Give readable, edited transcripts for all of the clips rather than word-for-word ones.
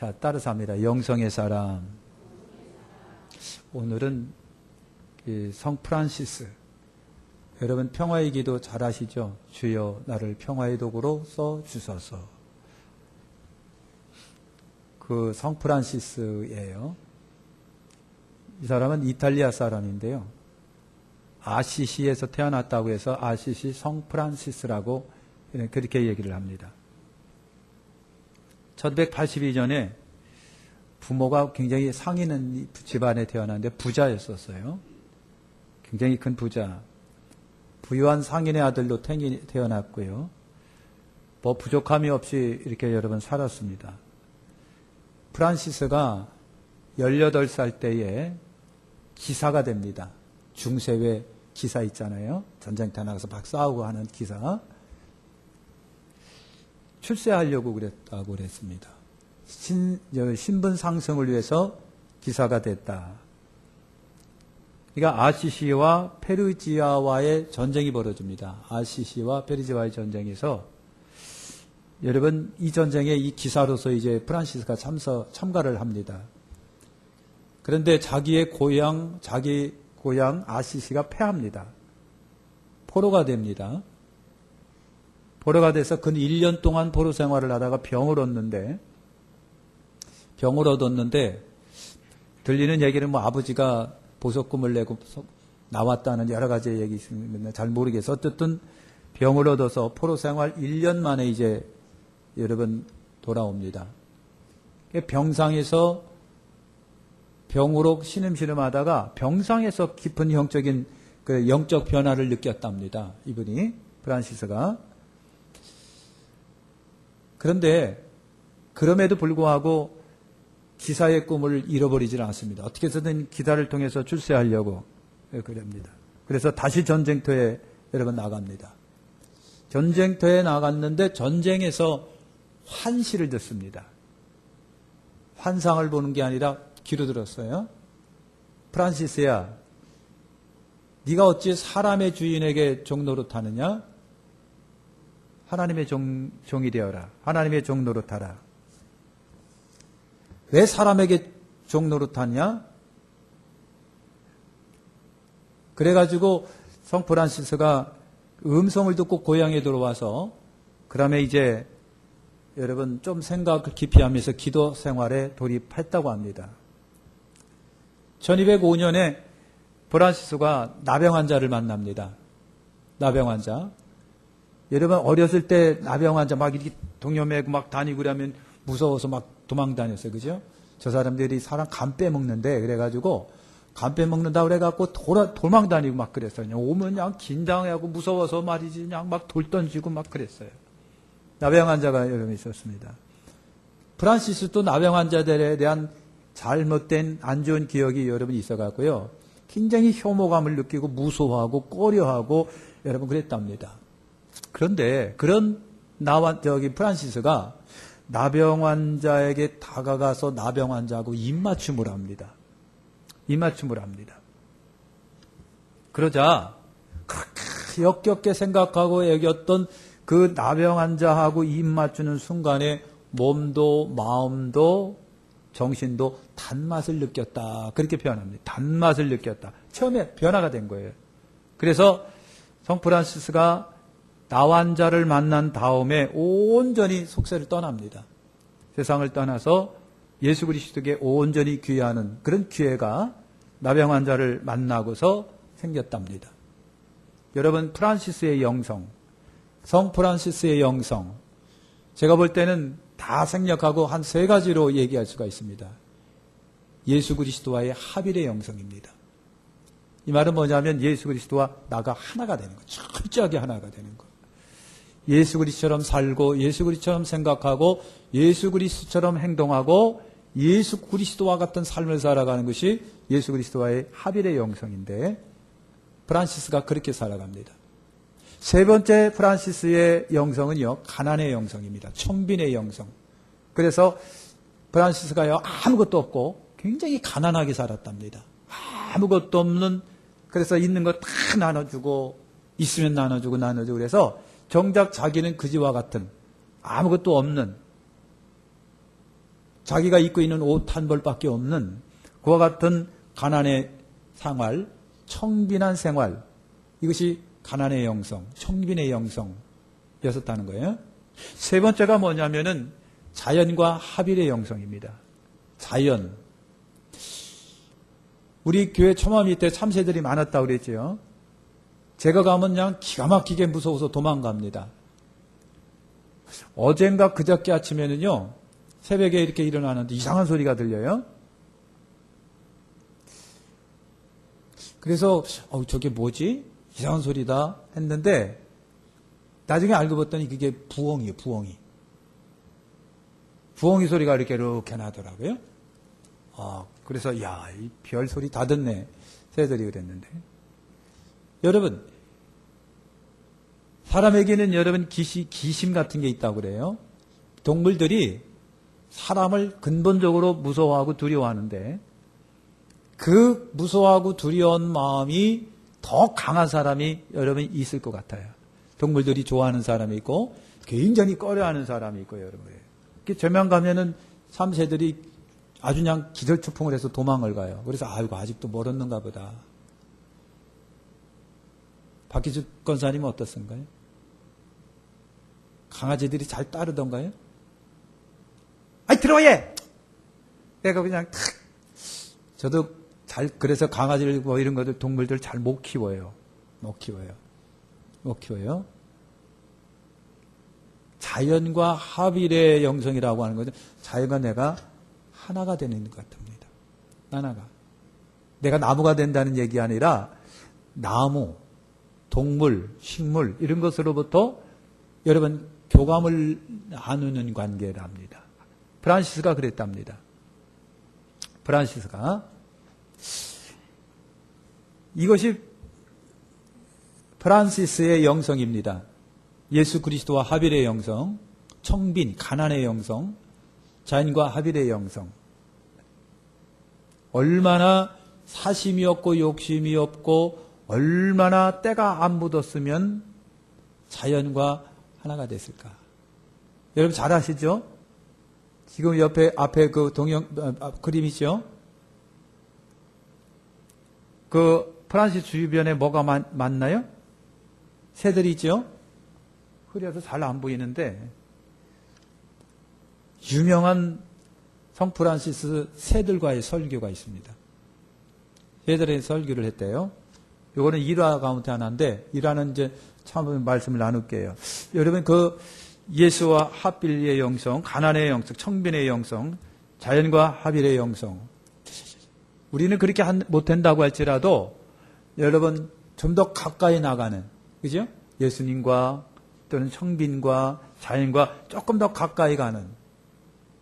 자, 따라서 합니다. 영성의 사람. 오늘은 성 프란시스. 여러분 평화의 기도 잘 아시죠? 주여 나를 평화의 도구로 써 주소서. 그 성 프란시스예요. 이 사람은 이탈리아 사람인데요. 아시시에서 태어났다고 해서 아시시 성 프란시스라고 그렇게 얘기를 합니다. 1182년에 부모가 굉장히 상위 있는 집안에 태어났는데 부자였었어요. 굉장히 큰 부자. 부유한 상인의 아들로 태어났고요. 뭐 부족함이 없이 이렇게 여러분 살았습니다. 프란시스가 18살 때에 기사가 됩니다. 중세회 기사 있잖아요. 전쟁터 나가서 막 싸우고 하는 기사. 출세하려고 그랬다고 그랬습니다. 신분 상승을 위해서 기사가 됐다. 그러니까 아시시와 페르지아와의 전쟁이 벌어집니다. 아시시와 페르지아와의 전쟁에서 여러분 이 전쟁에 이 기사로서 이제 프란시스가 참가를 합니다. 그런데 자기 고향 아시시가 패합니다. 포로가 됩니다. 포로가 돼서 근 1년 동안 포로 생활을 하다가 병을 얻었는데 들리는 얘기는 뭐 아버지가 보석금을 내고 나왔다는 여러 가지 얘기 있습니다. 잘 모르겠어. 어쨌든 병을 얻어서 포로 생활 1년 만에 이제 여러분 돌아옵니다. 병상에서 병으로 신음신음하다가 병상에서 깊은 영적인 그 영적 변화를 느꼈답니다. 이분이 프란시스가. 그런데 그럼에도 불구하고 기사의 꿈을 잃어버리지는 않습니다. 어떻게 해서든 기사를 통해서 출세하려고 그럽니다. 그래서 다시 전쟁터에 여러분 나갑니다. 전쟁터에 나갔는데 전쟁에서 환시를 듣습니다. 환상을 보는 게 아니라 귀로 들었어요. 프란시스야, 네가 어찌 사람의 주인에게 종노릇하느냐? 하나님의 종이 되어라. 하나님의 종노릇하라. 왜 사람에게 종노릇하냐? 그래가지고 성 프란시스가 음성을 듣고 고향에 들어와서 그다음에 이제 여러분 좀 생각을 깊이 하면서 기도 생활에 돌입했다고 합니다. 1205년에 프란시스가 나병 환자를 만납니다. 나병 환자. 여러분 어렸을 때 나병 환자 막 이렇게 동요 메고 막 다니고 그러면 무서워서 막 도망 다녔어요. 그죠? 저 사람들이 사람 간 빼먹는데 그래가지고 간 빼먹는다 그래갖고 도망 다니고 막 그랬어요. 그냥 오면 그냥 긴장하고 무서워서 말이지 그냥 막 돌 던지고 막 그랬어요. 나병 환자가 여러분 있었습니다. 프란시스도 나병 환자들에 대한 잘못된 안 좋은 기억이 여러분 있어갖고요. 굉장히 혐오감을 느끼고 무서워하고 꺼려하고 여러분 그랬답니다. 그런데 그런 프란시스가 나병 환자에게 다가가서 나병 환자하고 입맞춤을 합니다. 입맞춤을 합니다. 그러자 그렇게 역겹게 생각하고 여겼던 그 나병 환자하고 입맞추는 순간에 몸도 마음도 정신도 단맛을 느꼈다. 그렇게 표현합니다. 단맛을 느꼈다. 처음에 변화가 된 거예요. 그래서 성 프란시스가 나 환자를 만난 다음에 온전히 속세를 떠납니다. 세상을 떠나서 예수 그리스도께 온전히 귀하는 그런 기회가 나병 환자를 만나고서 생겼답니다. 여러분 프란시스의 영성, 성 프란시스의 영성, 제가 볼 때는 다 생략하고 한 3가지로 얘기할 수가 있습니다. 예수 그리스도와의 합일의 영성입니다. 이 말은 뭐냐면 예수 그리스도와 나가 하나가 되는 거, 철저하게 하나가 되는 거. 예수 그리스도처럼 살고 예수 그리스도처럼 생각하고 예수 그리스도처럼 행동하고 예수 그리스도와 같은 삶을 살아가는 것이 예수 그리스도와의 합일의 영성인데 프란시스가 그렇게 살아갑니다. 3번째 프란시스의 영성은요, 가난의 영성입니다. 천빈의 영성. 그래서 프란시스가요, 아무것도 없고 굉장히 가난하게 살았답니다. 아무것도 없는, 그래서 있는 거 다 나눠주고, 있으면 나눠주고, 그래서 정작 자기는 그지와 같은 아무것도 없는 자기가 입고 있는 옷 한 벌밖에 없는 그와 같은 가난의 생활, 청빈한 생활, 이것이 가난의 영성, 청빈의 영성이었다는 거예요. 세 번째가 뭐냐면은 자연과 합일의 영성입니다. 자연. 우리 교회 초마 밑에 참새들이 많았다고 그랬죠. 제가 가면 그냥 기가 막히게 무서워서 도망갑니다. 어젠가 그저께 아침에는요, 새벽에 이렇게 일어나는데 이상한 소리가 들려요. 그래서 저게 뭐지? 이상한 소리다 했는데 나중에 알고 봤더니 그게 부엉이에요. 부엉이 소리가 이렇게 나더라고요. 그래서 이 별 소리 다 듣네. 새들이 그랬는데. 여러분, 사람에게는 여러분 기심 같은 게 있다고 그래요. 동물들이 사람을 근본적으로 무서워하고 두려워하는데 그 무서워하고 두려운 마음이 더 강한 사람이 여러분 있을 것 같아요. 동물들이 좋아하는 사람이 있고 굉장히 꺼려하는 사람이 있고 여러분. 저명 가면은 참새들이 아주 그냥 기절초풍을 해서 도망을 가요. 그래서 아직도 멀었는가 보다. 박기주 권사님은 어떻습니까? 강아지들이 잘 따르던가요? 들어와 얘! 내가 그냥 저도 그래서 강아지를 뭐 이런 것들 동물들 잘 못 키워요. 자연과 합일의 영성이라고 하는 거죠. 자연과 내가 하나가 되는 것 같습니다. 하나가. 내가 나무가 된다는 얘기 아니라 나무, 동물, 식물 이런 것으로부터 여러분 교감을 나누는 관계랍니다. 프란시스가 그랬답니다. 프란시스가 이것이 프란시스의 영성입니다. 예수 그리스도와 합일의 영성, 청빈, 가난의 영성, 자연과 합일의 영성. 얼마나 사심이 없고 욕심이 없고 얼마나 때가 안 묻었으면 자연과 하나가 됐을까. 여러분 잘 아시죠? 지금 앞에 그 그림 있죠? 그 프란시스 주변에 뭐가 많나요? 새들이 있죠? 흐려서 잘 안 보이는데 유명한 성 프란시스 새들과의 설교가 있습니다. 새들의 설교를 했대요. 요거는 1화 가운데 하나인데 1화는 이제 처음 말씀을 나눌게요. 여러분 그 예수와 합일의 영성, 가난의 영성, 청빈의 영성, 자연과 합일의 영성. 우리는 그렇게 못한다고 할지라도 여러분 좀 더 가까이 나가는, 그죠? 예수님과 또는 청빈과 자연과 조금 더 가까이 가는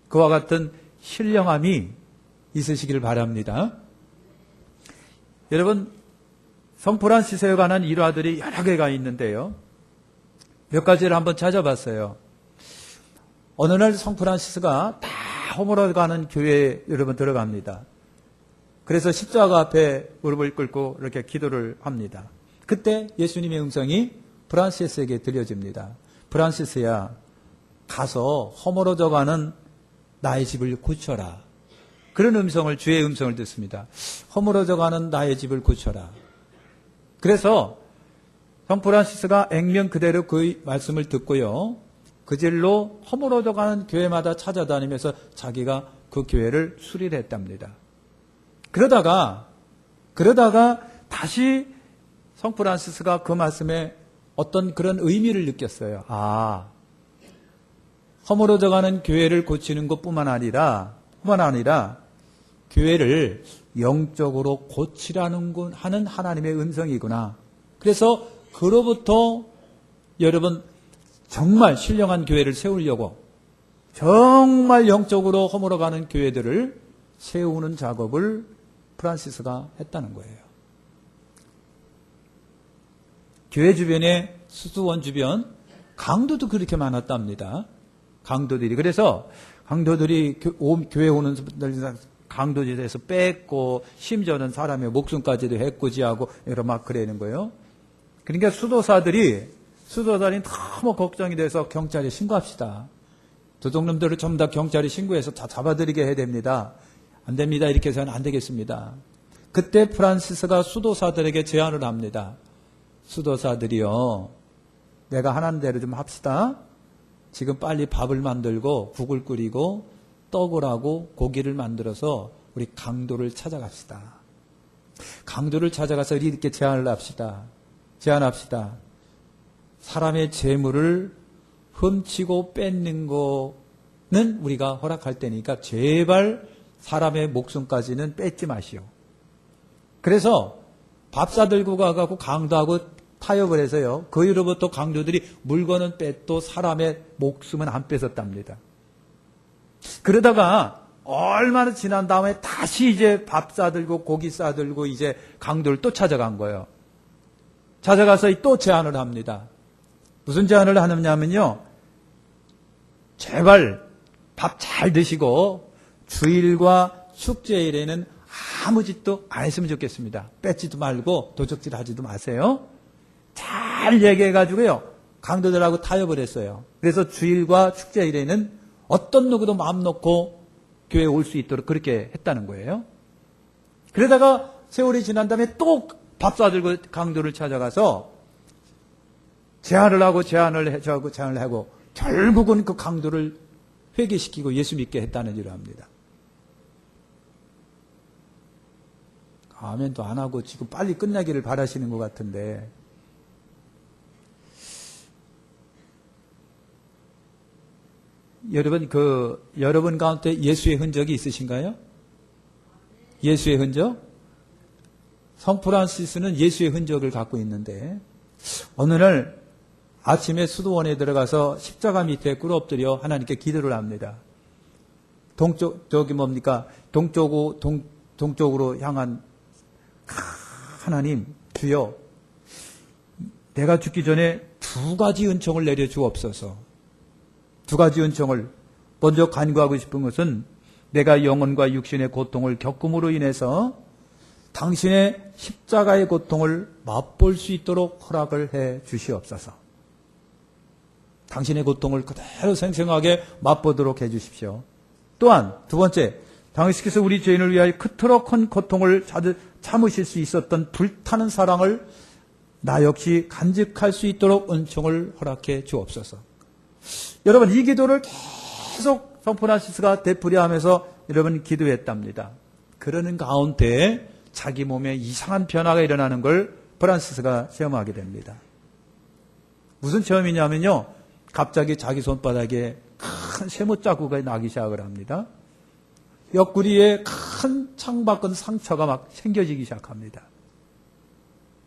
그와 같은 신령함이 있으시기를 바랍니다. 여러분 성 프란시스에 관한 일화들이 여러 개가 있는데요. 몇 가지를 한번 찾아봤어요. 어느 날 성 프란시스가 다 허물어 가는 교회에 여러분 들어갑니다. 그래서 십자가 앞에 무릎을 꿇고 이렇게 기도를 합니다. 그때 예수님의 음성이 프란시스에게 들려집니다. 프란시스야, 가서 허물어져 가는 나의 집을 고쳐라. 그런 음성을, 주의 음성을 듣습니다. 허물어져 가는 나의 집을 고쳐라. 그래서 성 프란시스가 액면 그대로 그 말씀을 듣고요. 그 길로 허물어져 가는 교회마다 찾아다니면서 자기가 그 교회를 수리를 했답니다. 그러다가 다시 성 프란시스가 그 말씀에 어떤 그런 의미를 느꼈어요. 허물어져 가는 교회를 고치는 것뿐만 아니라 교회를 영적으로 고치라는 하는 하나님의 음성이구나. 그래서 그로부터 여러분 정말 신령한 교회를 세우려고 정말 영적으로 허물어가는 교회들을 세우는 작업을 프란시스가 했다는 거예요. 교회 주변에 수도원 주변 강도도 그렇게 많았답니다. 강도들이. 그래서 강도들이 교회 오는 분들 강도지에서 뺏고 심지어는 사람의 목숨까지도 해코지하고 여러 막 그러는 거예요. 그러니까 수도사들이 너무 걱정이 돼서 경찰에 신고합시다. 도둑놈들을 전부 다 경찰에 신고해서 다 잡아들이게 해야 됩니다. 안 됩니다. 이렇게 해서는 안 되겠습니다. 그때 프란시스가 수도사들에게 제안을 합니다. 수도사들이요, 내가 하라는 대로 좀 합시다. 지금 빨리 밥을 만들고 국을 끓이고 떡을 하고 고기를 만들어서 우리 강도를 찾아갑시다. 강도를 찾아가서 이렇게 제안합시다. 사람의 재물을 훔치고 뺏는 거는 우리가 허락할 테니까 제발 사람의 목숨까지는 뺏지 마시오. 그래서 밥 사들고 가고 강도하고 타협을 해서요, 그 이후로부터 강도들이 물건은 뺏도 사람의 목숨은 안 뺏었답니다. 그러다가 얼마나 지난 다음에 다시 이제 밥 싸들고 고기 싸들고 이제 강도를 또 찾아간 거예요. 찾아가서 또 제안을 합니다. 무슨 제안을 하느냐면요, 제발 밥 잘 드시고 주일과 축제일에는 아무 짓도 안 했으면 좋겠습니다. 뺏지도 말고 도적질 하지도 마세요. 잘 얘기해가지고요, 강도들하고 타협을 했어요. 그래서 주일과 축제일에는 어떤 누구도 마음 놓고 교회에 올 수 있도록 그렇게 했다는 거예요. 그러다가 세월이 지난 다음에 또 밥 사들고 강도를 찾아가서 제안을 하고 결국은 그 강도를 회개시키고 예수 믿게 했다는 일을 합니다. 아멘도 안 하고 지금 빨리 끝나기를 바라시는 것 같은데, 여러분 가운데 예수의 흔적이 있으신가요? 예수의 흔적? 성 프란시스는 예수의 흔적을 갖고 있는데, 어느 날 아침에 수도원에 들어가서 십자가 밑에 꿇어 엎드려 하나님께 기도를 합니다. 동쪽으로 향한 하나님, 주여, 내가 죽기 전에 두 가지 은총을 내려 주옵소서. 두 가지 은총을 먼저 간구하고 싶은 것은 내가 영혼과 육신의 고통을 겪음으로 인해서 당신의 십자가의 고통을 맛볼 수 있도록 허락을 해 주시옵소서. 당신의 고통을 그대로 생생하게 맛보도록 해 주십시오. 또한 두 번째, 당신께서 우리 죄인을 위하여 그토록 큰 고통을 참으실 수 있었던 불타는 사랑을 나 역시 간직할 수 있도록 은총을 허락해 주옵소서. 여러분, 이 기도를 계속 성 프란시스가 되풀이하면서 여러분 기도했답니다. 그러는 가운데 자기 몸에 이상한 변화가 일어나는 걸 프란시스가 체험하게 됩니다. 무슨 체험이냐면요, 갑자기 자기 손바닥에 큰 세모 자국이 나기 시작을 합니다. 옆구리에 큰 창밖은 상처가 막 생겨지기 시작합니다.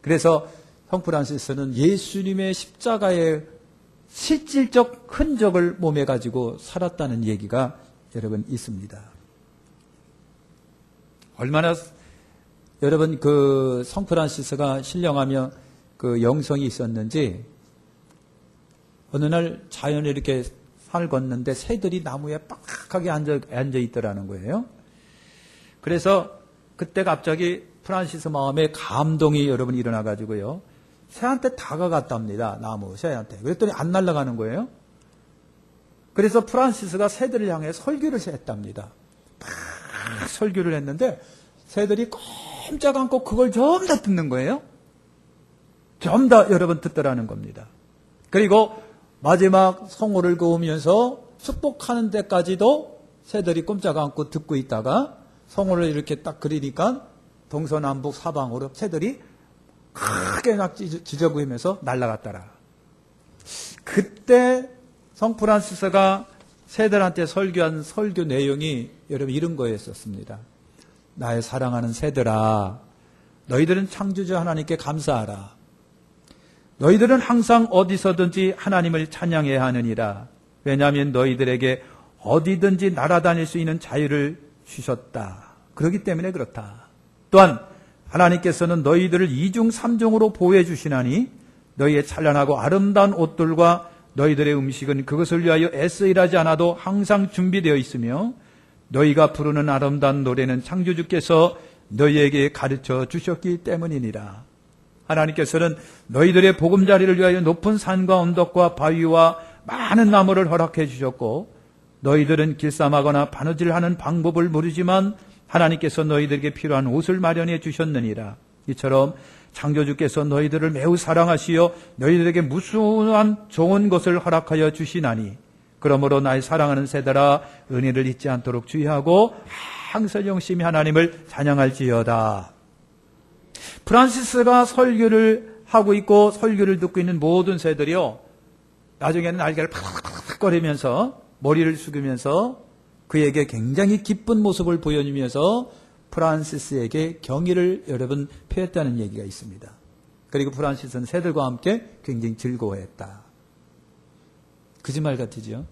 그래서 성 프란시스는 예수님의 십자가의 실질적 흔적을 몸에 가지고 살았다는 얘기가 여러분 있습니다. 얼마나 여러분 성 프란시스가 신령하며 영성이 있었는지, 어느 날 자연에 이렇게 산을 걷는데 새들이 나무에 빡하게 앉아 있더라는 거예요. 그래서 그때 갑자기 프란시스 마음에 감동이 여러분 일어나가지고요, 새한테 다가갔답니다. 나무 새한테. 그랬더니 안 날아가는 거예요. 그래서 프란시스가 새들을 향해 설교를 했답니다. 막 설교를 했는데 새들이 꼼짝 않고 그걸 전부 다 듣는 거예요. 전부 다 여러분 듣더라는 겁니다. 그리고 마지막 성호를 그으면서 축복하는 데까지도 새들이 꼼짝 않고 듣고 있다가 성호를 이렇게 딱 그리니까 동서남북 사방으로 새들이 크게 막 지저귀면서 날아갔더라. 그때 성 프란시스가 새들한테 설교한 설교 내용이 여러분 이런 거였었습니다. 나의 사랑하는 새들아, 너희들은 창조주 하나님께 감사하라. 너희들은 항상 어디서든지 하나님을 찬양해야 하느니라. 왜냐하면 너희들에게 어디든지 날아다닐 수 있는 자유를 주셨다. 그렇기 때문에 그렇다. 또한 하나님께서는 너희들을 이중 삼중으로 보호해 주시나니 너희의 찬란하고 아름다운 옷들과 너희들의 음식은 그것을 위하여 애써 일하지 않아도 항상 준비되어 있으며 너희가 부르는 아름다운 노래는 창조주께서 너희에게 가르쳐 주셨기 때문이니라. 하나님께서는 너희들의 보금자리를 위하여 높은 산과 언덕과 바위와 많은 나무를 허락해 주셨고 너희들은 길쌈하거나 바느질하는 방법을 모르지만 하나님께서 너희들에게 필요한 옷을 마련해 주셨느니라. 이처럼 창조주께서 너희들을 매우 사랑하시어 너희들에게 무수한 좋은 것을 허락하여 주시나니 그러므로 나의 사랑하는 세대라 은혜를 잊지 않도록 주의하고 항상 열심히 하나님을 찬양할지어다. 프란시스가 설교를 하고 있고 설교를 듣고 있는 모든 새들이요, 나중에는 날개를 팍팍거리면서 머리를 숙이면서 그에게 굉장히 기쁜 모습을 보여주면서 프란시스에게 경의를 여러분 표했다는 얘기가 있습니다. 그리고 프란시스는 새들과 함께 굉장히 즐거워했다. 거짓말 같으죠?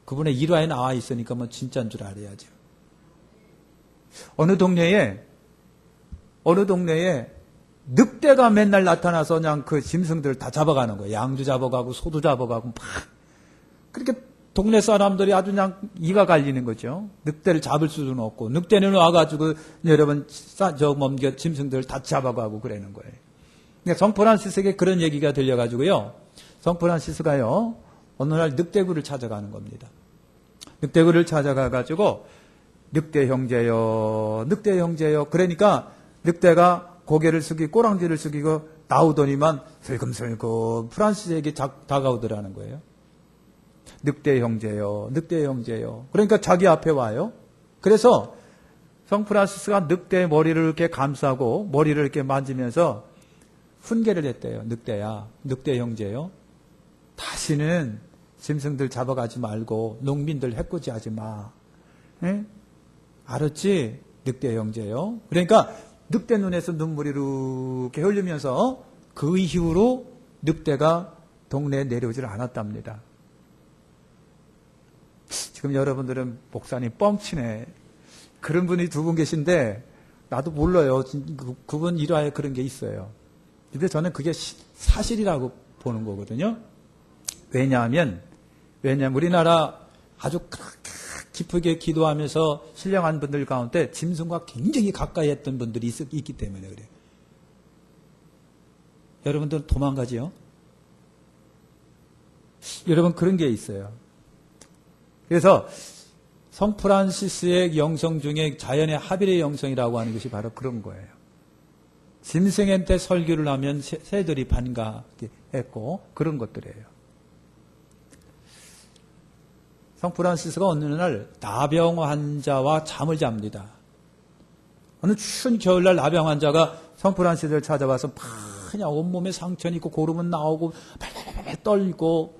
그분의 일화에 나와 있으니까 뭐 진짜인 줄 알아야죠. 어느 동네에 늑대가 맨날 나타나서 그냥 그 짐승들을 다 잡아가는 거예요. 양도 잡아가고 소도 잡아가고 막 그렇게 동네 사람들이 아주 그냥 이가 갈리는 거죠. 늑대를 잡을 수는 없고 늑대는 와가지고 여러분 짐승들을 다 잡아가고 그러는 거예요. 그러니까 성 프란시스에게 그런 얘기가 들려가지고요. 성 프란시스가요 어느 날 늑대굴을 찾아가는 겁니다. 늑대굴을 찾아가가지고 늑대 형제요. 그러니까 늑대가 고개를 숙이고 꼬랑지를 숙이고 나오더니만 슬금슬금 프란시스에게 다가오더라는 거예요. 늑대 형제요. 그러니까 자기 앞에 와요. 그래서 성 프란시스가 늑대의 머리를 이렇게 감싸고 머리를 이렇게 만지면서 훈계를 했대요. 늑대야, 늑대 형제요. 다시는 짐승들 잡아가지 말고 농민들 해코지 하지 마. 에? 알았지? 늑대 형제요. 그러니까 늑대 눈에서 눈물이 이렇게 흘리면서 그 이후로 늑대가 동네에 내려오질 않았답니다. 지금 여러분들은 목사님 뻥치네. 그런 분이 두 분 계신데 나도 몰라요. 그분 일화에 그런 게 있어요. 근데 저는 그게 사실이라고 보는 거거든요. 왜냐하면 우리나라 아주 깊게 기도하면서 신령한 분들 가운데 짐승과 굉장히 가까이 했던 분들이 있기 때문에 그래요. 여러분들은 도망가지요? 여러분 그런 게 있어요. 그래서 성 프란시스의 영성 중에 자연의 합일의 영성이라고 하는 것이 바로 그런 거예요. 짐승한테 설교를 하면 새들이 반가했고 그런 것들이에요. 성 프란시스가 어느 날 나병 환자와 잠을 잡니다. 어느 추운 겨울날 나병 환자가 성 프란시스를 찾아와서 그냥 온몸에 상처는 있고 고름은 나오고 발발발 떨고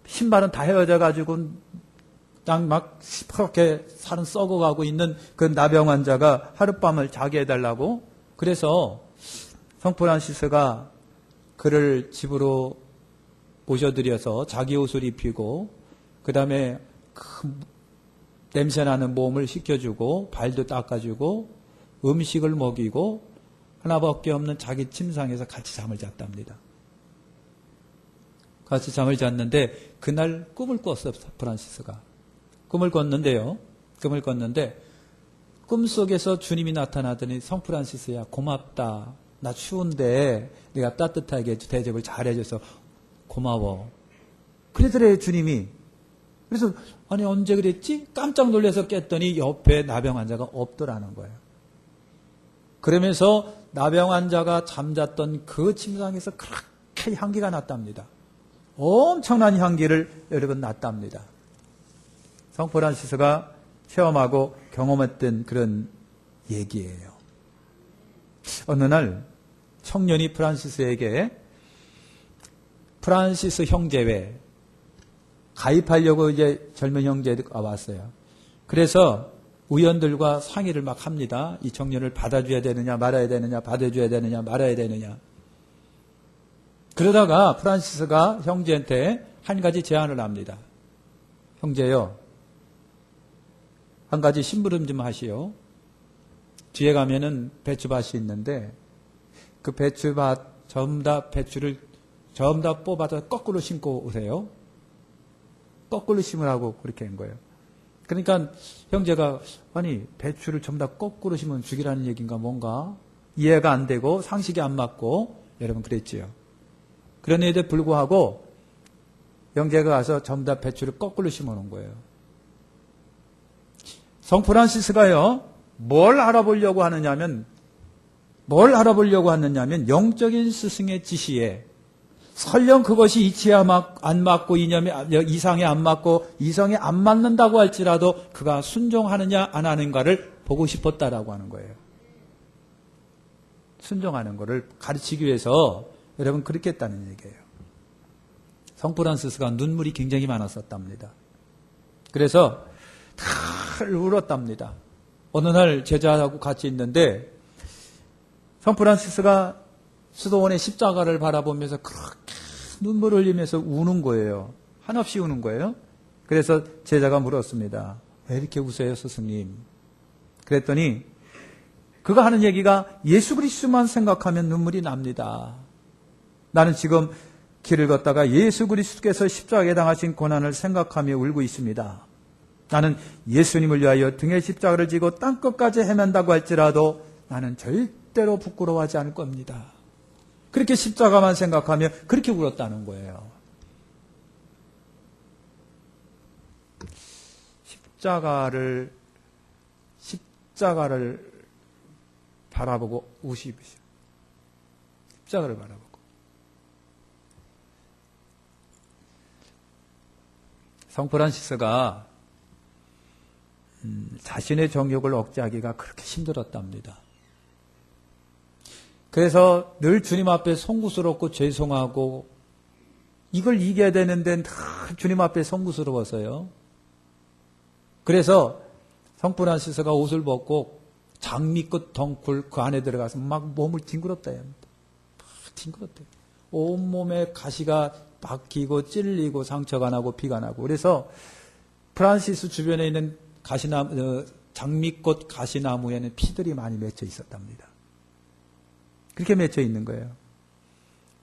신발은 다 헤어져가지고 딱 막 시퍼렇게 살은 썩어가고 있는 그 나병 환자가 하룻밤을 자게 해달라고 그래서 성 프란시스가 그를 집으로 모셔들여서 자기 옷을 입히고 그 다음에 냄새나는 몸을 씻겨주고 발도 닦아주고 음식을 먹이고 하나밖에 없는 자기 침상에서 같이 잠을 잤답니다. 같이 잠을 잤는데 그날 꿈을 꿨어요. 프란시스가. 꿈을 꿨는데 꿈속에서 주님이 나타나더니 성 프란시스야 고맙다. 나 추운데 내가 따뜻하게 대접을 잘해줘서 고마워. 그러더래요 주님이. 그래서 아니 언제 그랬지? 깜짝 놀라서 깼더니 옆에 나병 환자가 없더라는 거예요. 그러면서 나병 환자가 잠잤던 그 침상에서 그렇게 향기가 났답니다. 엄청난 향기를 여러분 났답니다. 성 프란시스가 체험하고 경험했던 그런 얘기예요. 어느 날 청년이 프란시스에게 프란시스 형제회 가입하려고 이제 젊은 형제가 왔어요. 그래서 의원들과 상의를 막 합니다. 이 청년을 받아줘야 되느냐 말아야 되느냐 받아줘야 되느냐 말아야 되느냐. 그러다가 프란시스가 형제한테 한 가지 제안을 합니다. 형제요. 한 가지 심부름 좀 하시오. 뒤에 가면은 배추밭이 있는데 그 배추밭 배추를 전부 다 뽑아서 거꾸로 심고 오세요. 거꾸로 심으라고 그렇게 한 거예요. 그러니까 형제가 아니 배추를 전부 다 거꾸로 심으면 죽이라는 얘기인가 뭔가 이해가 안 되고 상식이 안 맞고 여러분 그랬지요. 그런데도 불구하고 영재가 가서 전부 다 배추를 거꾸로 심어놓은 거예요. 성 프란시스가요, 뭘 알아보려고 하느냐면 영적인 스승의 지시에 설령 그것이 이치에 안 맞고 이상에 안 맞고 이성에 안 맞는다고 할지라도 그가 순종하느냐 안 하는가를 보고 싶었다라고 하는 거예요. 순종하는 것을 가르치기 위해서 여러분 그렇게 했다는 얘기예요. 성 프란시스가 눈물이 굉장히 많았었답니다. 그래서 다 울었답니다. 어느 날 제자하고 같이 있는데 성 프란시스가 수도원의 십자가를 바라보면서 그렇게 눈물을 흘리면서 우는 거예요. 한없이 우는 거예요. 그래서 제자가 물었습니다. 왜 이렇게 우세요, 스승님? 그랬더니 그가 하는 얘기가 예수 그리스도만 생각하면 눈물이 납니다. 나는 지금 길을 걷다가 예수 그리스도께서 십자가에 당하신 고난을 생각하며 울고 있습니다. 나는 예수님을 위하여 등에 십자가를 지고 땅끝까지 헤맨다고 할지라도 나는 절대로 부끄러워하지 않을 겁니다. 그렇게 십자가만 생각하며 그렇게 울었다는 거예요. 십자가를 바라보고 우시십시오. 십자가를 바라보고. 성 프란시스가 자신의 정욕을 억제하기가 그렇게 힘들었답니다. 그래서 늘 주님 앞에 송구스럽고 죄송하고 이걸 이겨야 되는데 늘 주님 앞에 송구스러워서요. 그래서 성 프란시스가 옷을 벗고 장미꽃 덩굴 그 안에 들어가서 막 몸을 뒹굴었다 합니다. 막 뒹굴었대요. 온몸에 가시가 박히고 찔리고 상처가 나고 피가 나고. 그래서 프란시스 주변에 있는 장미꽃 가시나무에는 피들이 많이 맺혀 있었답니다. 그렇게 맺혀 있는 거예요.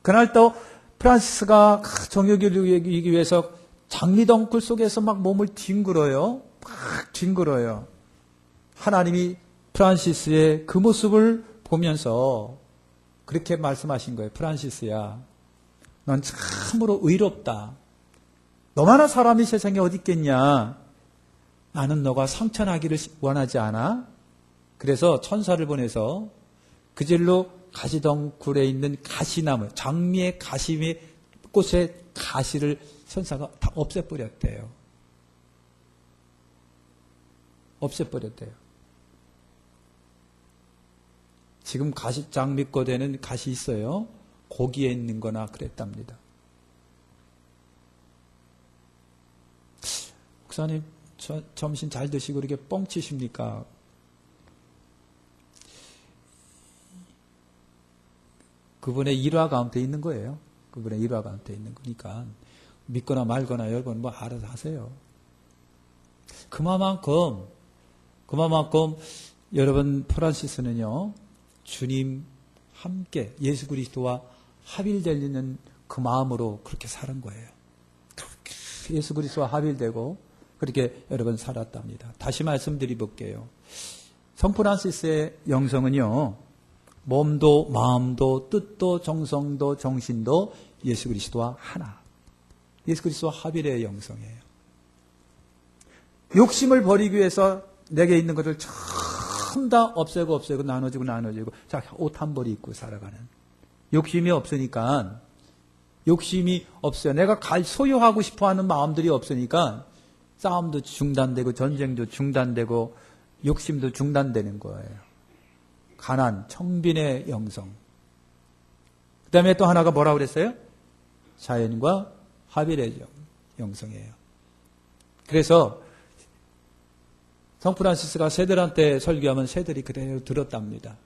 그날 또 프란시스가 정욕을 이기기 위해서 장미덩굴 속에서 막 몸을 뒹굴어요. 막 뒹굴어요. 하나님이 프란시스의 그 모습을 보면서 그렇게 말씀하신 거예요. 프란시스야, 넌 참으로 의롭다. 너만한 사람이 세상에 어디 있겠냐. 나는 너가 상처나기를 원하지 않아. 그래서 천사를 보내서 그 질로 가시덩굴에 있는 가시나무, 장미의 가시의 꽃의 가시를 천사가 다 없애버렸대요. 없애버렸대요. 지금 장미꽃에는 가시 있어요. 고기에 있는 거나 그랬답니다. 목사님, 점심 잘 드시고 이렇게 뻥치십니까? 그분의 일화 가운데 있는 거예요. 그분의 일화 가운데 있는 거니까 믿거나 말거나 여러분 뭐 알아서 하세요. 그만큼 여러분 프란시스는요, 주님 함께 예수 그리스도와 합일되는 그 마음으로 그렇게 사는 거예요. 그렇게 예수 그리스도와 합일되고 그렇게 여러분 살았답니다. 다시 말씀드려볼게요. 성 프란시스의 영성은요, 몸도 마음도 뜻도 정성도 정신도 예수 그리스도와 하나, 예수 그리스도와 합일의 영성이에요. 욕심을 버리기 위해서 내게 있는 것을 전부 다 없애고 나눠지고 자, 옷 한 벌 입고 살아가는 욕심이 없으니까, 욕심이 없어요. 내가 소유하고 싶어하는 마음들이 없으니까 싸움도 중단되고 전쟁도 중단되고 욕심도 중단되는 거예요. 가난, 청빈의 영성. 그 다음에 또 하나가 뭐라고 그랬어요? 자연과 합일의 영성이에요. 그래서 성 프란시스가 새들한테 설교하면 새들이 그대로 들었답니다.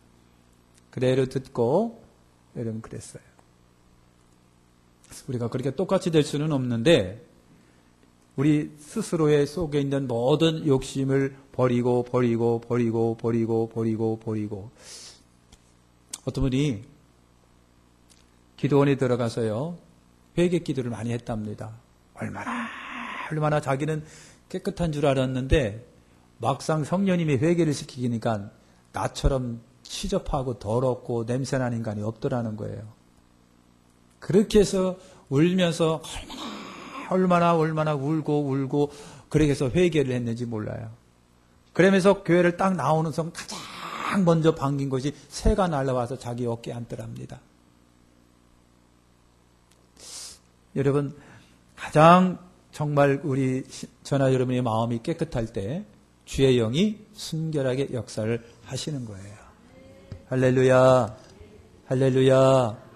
그대로 듣고 여러분 그랬어요. 우리가 그렇게 똑같이 될 수는 없는데 우리 스스로의 속에 있는 모든 욕심을 버리고 어떤 분이 기도원에 들어가서요, 회개 기도를 많이 했답니다. 얼마나 자기는 깨끗한 줄 알았는데 막상 성령님이 회개를 시키니까 나처럼 취접하고 더럽고 냄새나는 인간이 없더라는 거예요. 그렇게 해서 울면서 얼마나 울고 그렇게 해서 회개를 했는지 몰라요. 그러면서 교회를 딱 나오는 순간 가장 먼저 반긴 것이 새가 날아와서 자기 어깨에 앉더랍니다. 여러분, 가장 정말 우리 저나 여러분의 마음이 깨끗할 때 주의 영이 순결하게 역사를 하시는 거예요. 할렐루야, 할렐루야.